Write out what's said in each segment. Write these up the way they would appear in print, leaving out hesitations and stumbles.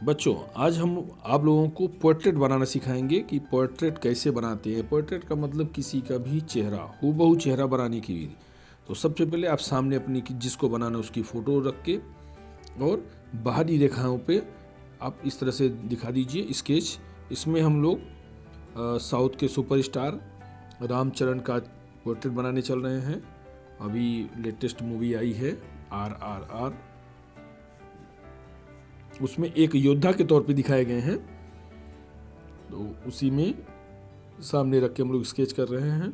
बच्चों, आज हम आप लोगों को पोर्ट्रेट बनाना सिखाएंगे कि पोर्ट्रेट कैसे बनाते हैं। पोर्ट्रेट का मतलब किसी का भी चेहरा, हूबहू चेहरा बनाने की विधि। तो सबसे पहले आप सामने अपनी जिसको बनाना है उसकी फ़ोटो रख के और बाहरी रेखाओं पे आप इस तरह से दिखा दीजिए स्केच। इसमें हम लोग साउथ के सुपरस्टार रामचरण का पोर्ट्रेट बनाने चल रहे हैं। अभी लेटेस्ट मूवी आई है RRR, उसमें एक योद्धा के तौर पे दिखाए गए हैं। तो उसी में सामने रख के हम लोग स्केच कर रहे हैं।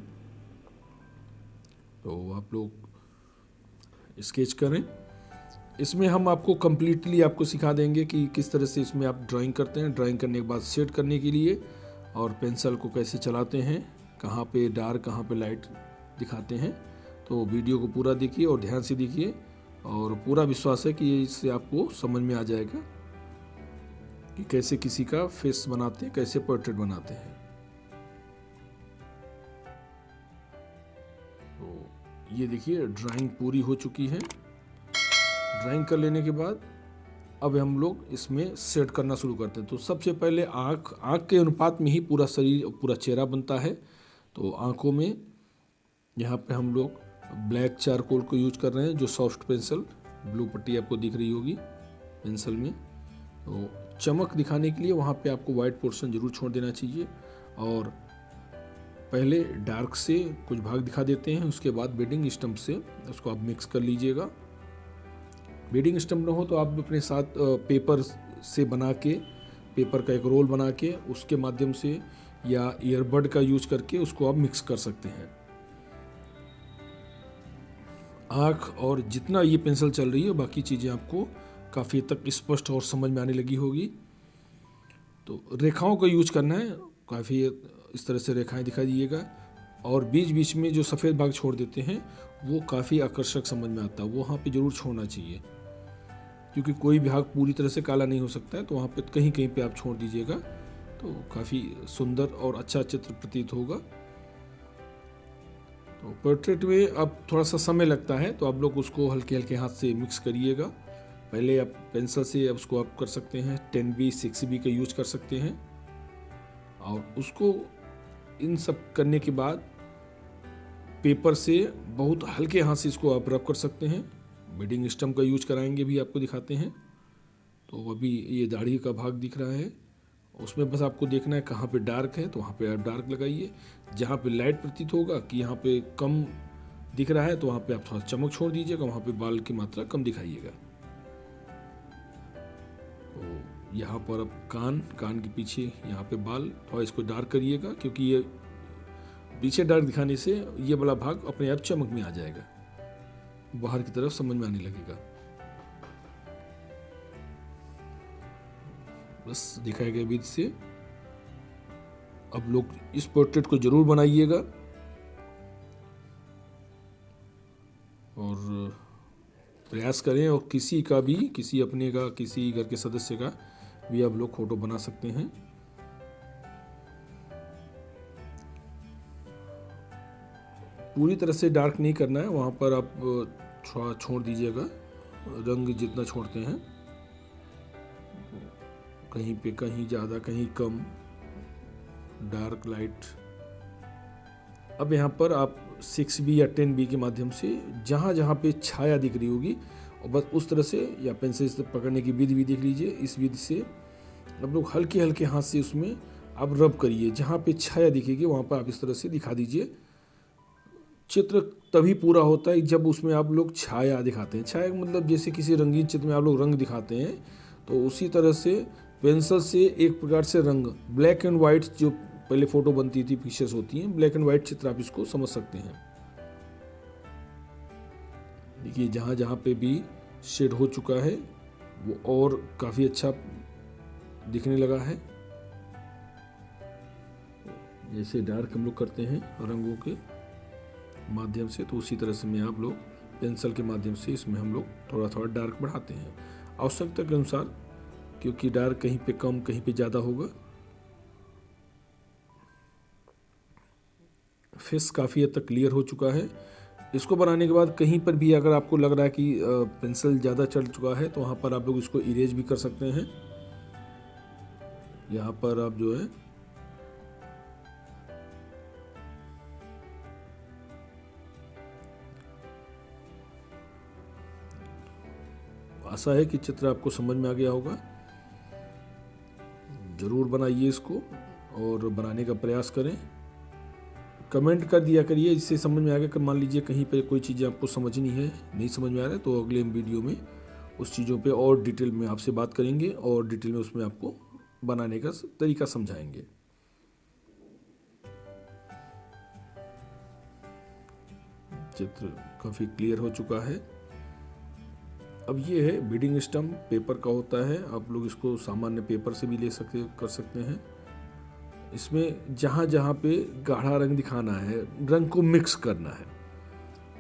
तो आप लोग स्केच करें। इसमें हम आपको कम्प्लीटली आपको सिखा देंगे कि किस तरह से इसमें आप ड्राइंग करते हैं। ड्राइंग करने के बाद सेट करने के लिए और पेंसिल को कैसे चलाते हैं, कहाँ पे डार्क कहाँ पे लाइट दिखाते हैं। तो वीडियो को पूरा देखिए और ध्यान से देखिए, और पूरा विश्वास है कि इससे आपको समझ में आ जाएगा कि कैसे किसी का फेस बनाते हैं, कैसे पोर्ट्रेट बनाते हैं। तो ये देखिए ड्राइंग पूरी हो चुकी है। ड्राइंग कर लेने के बाद अब हम लोग इसमें सेट करना शुरू करते हैं। तो सबसे पहले आँख के अनुपात में ही पूरा शरीर, पूरा चेहरा बनता है। तो आँखों में यहाँ पे हम लोग ब्लैक चारकोल को यूज कर रहे हैं, जो सॉफ्ट पेंसिल, ब्लू पट्टी आपको दिख रही होगी पेंसिल में। तो चमक दिखाने के लिए वहाँ पे आपको वाइट पोर्शन जरूर छोड़ देना चाहिए। और पहले डार्क से कुछ भाग दिखा देते हैं, उसके बाद बेडिंग स्टम्प से उसको आप मिक्स कर लीजिएगा। बेडिंग स्टम्प ना हो तो आप अपने साथ पेपर से बना के, पेपर का एक रोल बना के उसके माध्यम से या ईयरबड का यूज करके उसको आप मिक्स कर सकते हैं। आँख और जितना ये पेंसिल चल रही है बाकी चीज़ें आपको काफ़ी तक स्पष्ट और समझ में आने लगी होगी। तो रेखाओं का यूज करना है, काफ़ी इस तरह से रेखाएं दिखा दीजिएगा। और बीच बीच में जो सफ़ेद भाग छोड़ देते हैं वो काफ़ी आकर्षक समझ में आता है, वो वहाँ पे ज़रूर छोड़ना चाहिए, क्योंकि कोई भाग पूरी तरह से काला नहीं हो सकता है। तो वहाँ पे कहीं कहीं पे आप छोड़ दीजिएगा, तो काफ़ी सुंदर और अच्छा चित्र प्रतीत होगा। तो पोर्ट्रेट में अब थोड़ा सा समय लगता है, तो आप लोग उसको हल्के हल्के हाथ से मिक्स करिएगा। पहले आप पेंसिल से उसको आप कर सकते हैं 10B 6B का यूज कर सकते हैं। और उसको इन सब करने के बाद पेपर से बहुत हल्के हाथ से इसको आप रब कर सकते हैं। बेडिंग स्टम्प का यूज कराएंगे भी, आपको दिखाते हैं। तो अभी ये दाढ़ी का भाग दिख रहा है, उसमें बस आपको देखना है कहाँ पे डार्क है तो वहाँ पे आप डार्क लगाइए। जहाँ पे लाइट प्रतीत होगा कि यहाँ पे कम दिख रहा है तो वहाँ पे आप थोड़ा चमक छोड़ दीजिएगा, वहाँ पे बाल की मात्रा कम दिखाइएगा। तो यहाँ पर अब कान के पीछे यहाँ पे बाल थोड़ा इसको डार्क करिएगा, क्योंकि ये पीछे डार्क दिखाने से ये वाला भाग अपने आप चमक में आ जाएगा, बाहर की तरफ समझ में आने लगेगा। बस दिखाए गए विधि से अब लोग इस पोर्ट्रेट को जरूर बनाइएगा और प्रयास करें। और किसी का भी, किसी अपने का, किसी घर के सदस्य का भी आप लोग फोटो बना सकते हैं। पूरी तरह से डार्क नहीं करना है, वहाँ पर आप थोड़ा छोड़ दीजिएगा, रंग जितना छोड़ते हैं, कहीं पे कहीं ज़्यादा कहीं कम डार्क लाइट। अब यहाँ पर आप 6B या 10B के माध्यम से जहाँ जहाँ पे छाया दिख रही होगी और बस उस तरह से, या पेंसिल से पकड़ने की विधि भी देख लीजिए। इस विधि से आप लोग हल्के हल्के हाथ से उसमें आप रब करिए, जहाँ पे छाया दिखेगी वहाँ पर आप इस तरह से दिखा दीजिए। चित्र तभी पूरा होता है जब उसमें आप लोग छाया दिखाते हैं। छाया मतलब जैसे किसी रंगीन चित्र में आप लोग रंग दिखाते हैं, तो उसी तरह से पेंसिल से एक प्रकार से रंग, ब्लैक एंड वाइट जो पहले फोटो बनती थी, पिक्चर्स होती हैं, ब्लैक एंड वाइट चित्र आप इसको समझ सकते हैं। देखिए जहाँ जहाँ पे भी शेड हो चुका है वो और काफ़ी अच्छा दिखने लगा है। जैसे डार्क हम लोग करते हैं रंगों के माध्यम से, तो उसी तरह से में आप लोग पेंसिल के माध्यम से इसमें हम लोग थोड़ा थोड़ा डार्क बढ़ाते हैं आवश्यकता के अनुसार, क्योंकि डार्क कहीं पे कम कहीं पे ज़्यादा होगा। फेस काफ़ी हद तक क्लियर हो चुका है। इसको बनाने के बाद कहीं पर भी अगर आपको लग रहा है कि पेंसिल ज़्यादा चढ़ चुका है तो वहाँ पर आप लोग इसको इरेज भी कर सकते हैं। यहाँ पर आप जो है आशा है कि चित्र आपको समझ में आ गया होगा। ज़रूर बनाइए इसको और बनाने का प्रयास करें। कमेंट कर दिया करिए, इससे समझ में आ गया कि मान लीजिए कहीं पे कोई चीज़ें आपको समझनी है, नहीं समझ में आ रहा है, तो अगले वीडियो में उस चीज़ों पे और डिटेल में आपसे बात करेंगे और डिटेल में उसमें आपको बनाने का तरीका समझाएंगे। चित्र काफ़ी क्लियर हो चुका है। अब ये है बीडिंग स्टम्प, पेपर का होता है। आप लोग इसको सामान्य पेपर से भी कर सकते हैं। इसमें जहाँ जहाँ पे गाढ़ा रंग दिखाना है, रंग को मिक्स करना है,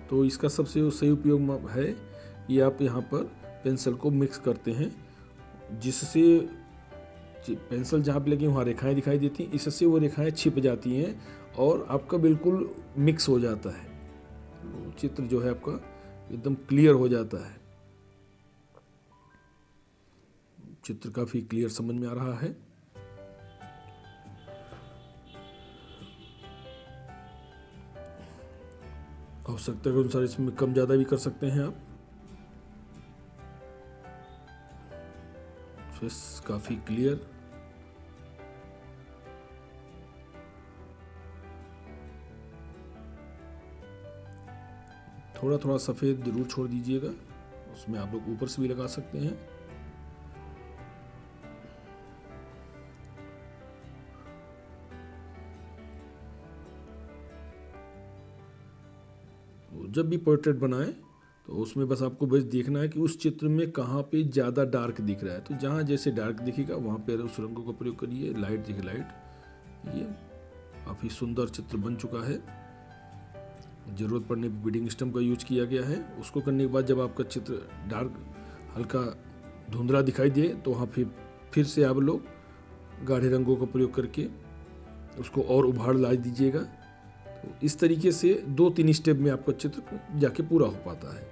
तो इसका सबसे सही उपयोग है ये आप यहाँ पर पेंसिल को मिक्स करते हैं, जिससे पेंसिल जहाँ पे लगी वहाँ रेखाएं दिखाई देती हैं, इससे वो रेखाएं छिप जाती हैं और आपका बिल्कुल मिक्स हो जाता है। तो चित्र जो है आपका एकदम क्लियर हो जाता है। चित्र काफ़ी क्लियर समझ में आ रहा है। आवश्यकता के अनुसार इसमें कम ज़्यादा भी कर सकते हैं आप। फेस काफ़ी क्लियर। थोड़ा थोड़ा सफ़ेद जरूर छोड़ दीजिएगा, उसमें आप लोग ऊपर से भी लगा सकते हैं। जब भी पोर्ट्रेट बनाएं तो उसमें बस आपको बस देखना है कि उस चित्र में कहाँ पे ज़्यादा डार्क दिख रहा है, तो जहाँ जैसे डार्क दिखेगा वहाँ पे उस रंगों का प्रयोग करिए। लाइट दिखे लाइट। ये काफ़ी सुंदर चित्र बन चुका है। ज़रूरत पड़ने पर बीडिंग स्टम्प का यूज किया गया है। उसको करने के बाद जब आपका चित्र डार्क हल्का धुंधला दिखाई दे तो वहाँ फिर से आप लोग गाढ़े रंगों का प्रयोग करके उसको और उभार ला दीजिएगा। तो इस तरीके से 2-3 स्टेप में आपका चित्र जाके पूरा हो पाता है।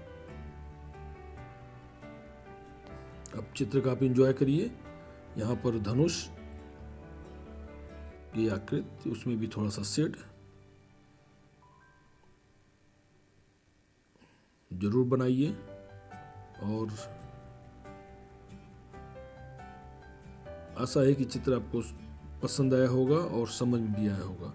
अब चित्र का आप एंजॉय करिए। यहाँ पर धनुष ये आकृति, उसमें भी थोड़ा सा शेड जरूर बनाइए और आशा है कि चित्र आपको पसंद आया होगा और समझ में भी आया होगा।